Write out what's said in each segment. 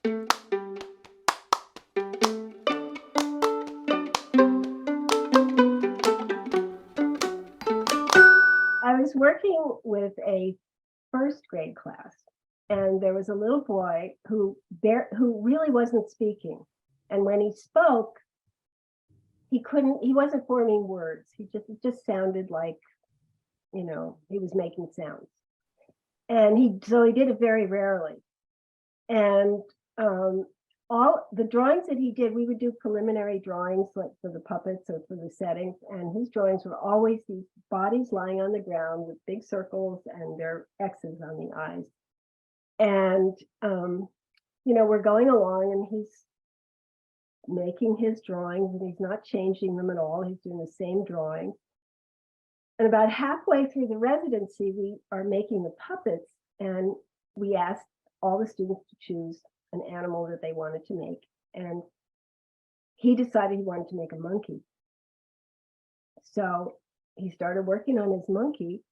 I was working with a first grade class, and there was a little boy who really wasn't speaking. And when he spoke, he wasn't forming words. It just sounded like, he was making sounds. And so he did it very rarely. And all the drawings that he did, we would do preliminary drawings like for the puppets or for the settings, and his drawings were always these bodies lying on the ground with big circles and their X's on the eyes. And we're going along and he's making his drawings and he's not changing them at all. He's doing the same drawing. And about halfway through the residency, we are making the puppets, and we asked all the students to choose an animal that they wanted to make. And he decided he wanted to make a monkey. So he started working on his monkey.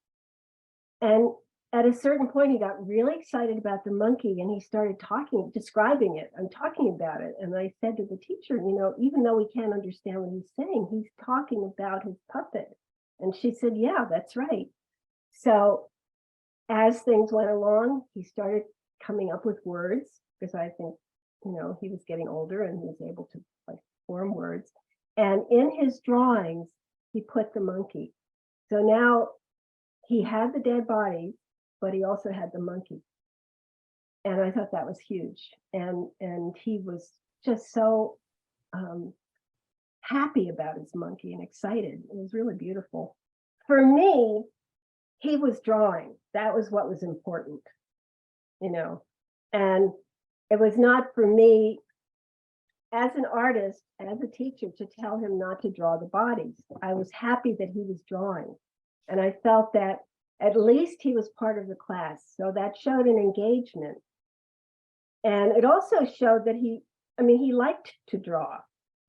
And at a certain point, he got really excited about the monkey and he started describing it and talking about it. And I said to the teacher, even though we can't understand what he's saying, he's talking about his puppet. And she said, yeah, that's right. So as things went along, he started coming up with words, because I think, he was getting older and he was able to form words. And in his drawings, he put the monkey. So now he had the dead body, but he also had the monkey. And I thought that was huge. And he was just so happy about his monkey and excited. It was really beautiful. For me, he was drawing. That was what was important, and it was not for me as an artist, as a teacher, to tell him not to draw the bodies. I was happy that he was drawing. And I felt that at least he was part of the class. So that showed an engagement. And it also showed that he liked to draw,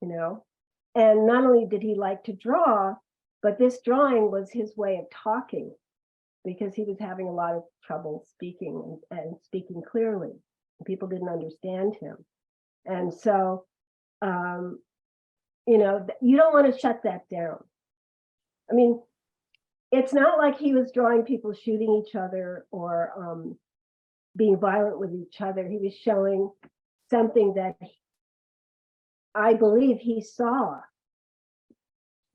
and not only did he like to draw, but this drawing was his way of talking, because he was having a lot of trouble speaking and speaking clearly. People didn't understand him. And so, you don't want to shut that down. It's not like he was drawing people shooting each other or being violent with each other. He was showing something that I believe he saw,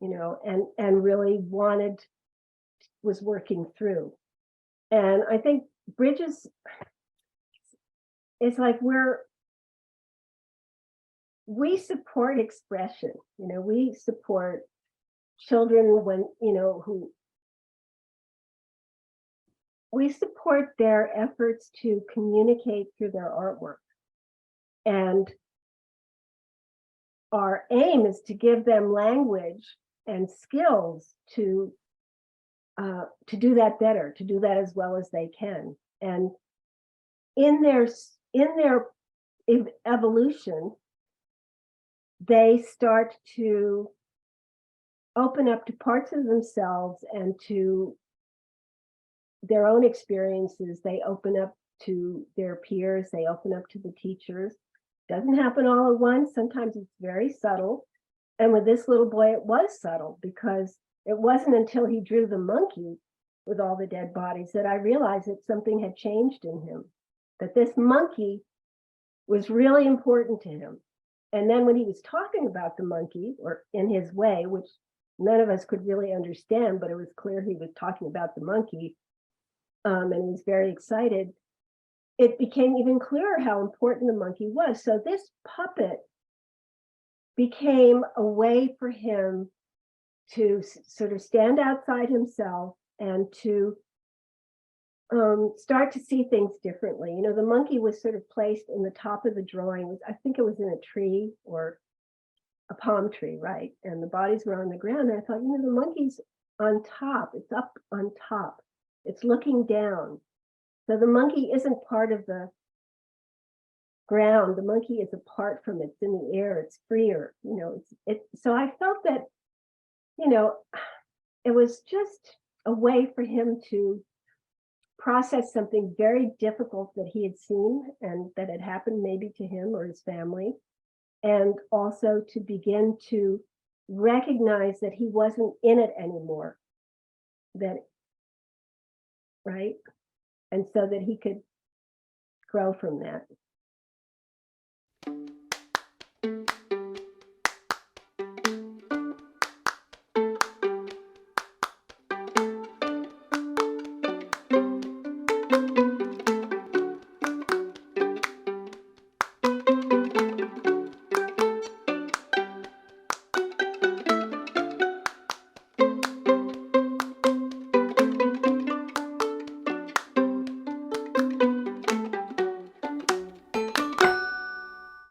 and really was working through. And I think Bridges, it's like we support expression, we support children we support their efforts to communicate through their artwork. And our aim is to give them language and skills to do that better, to do that as well as they can. And in their evolution, they start to open up to parts of themselves and to their own experiences. They open up to their peers, they open up to the teachers. Doesn't happen all at once. Sometimes it's very subtle. And with this little boy, it was subtle, because it wasn't until he drew the monkey with all the dead bodies that I realized that something had changed in him, that this monkey was really important to him. And then when he was talking about the monkey, or in his way, which none of us could really understand, but it was clear he was talking about the monkey, and he was very excited, it became even clearer how important the monkey was. So this puppet became a way for him to sort of stand outside himself and to start to see things differently. The monkey was sort of placed in the top of the drawing. I think it was in a tree or a palm tree, right? And the bodies were on the ground. And I thought, the monkey's on top. It's up on top. It's looking down. So the monkey isn't part of the ground. The monkey is apart from it. It's in the air. It's freer. So I felt that, it was just a way for him to process something very difficult that he had seen and that had happened maybe to him or his family, and also to begin to recognize that he wasn't in it anymore, that, right? And so that he could grow from that.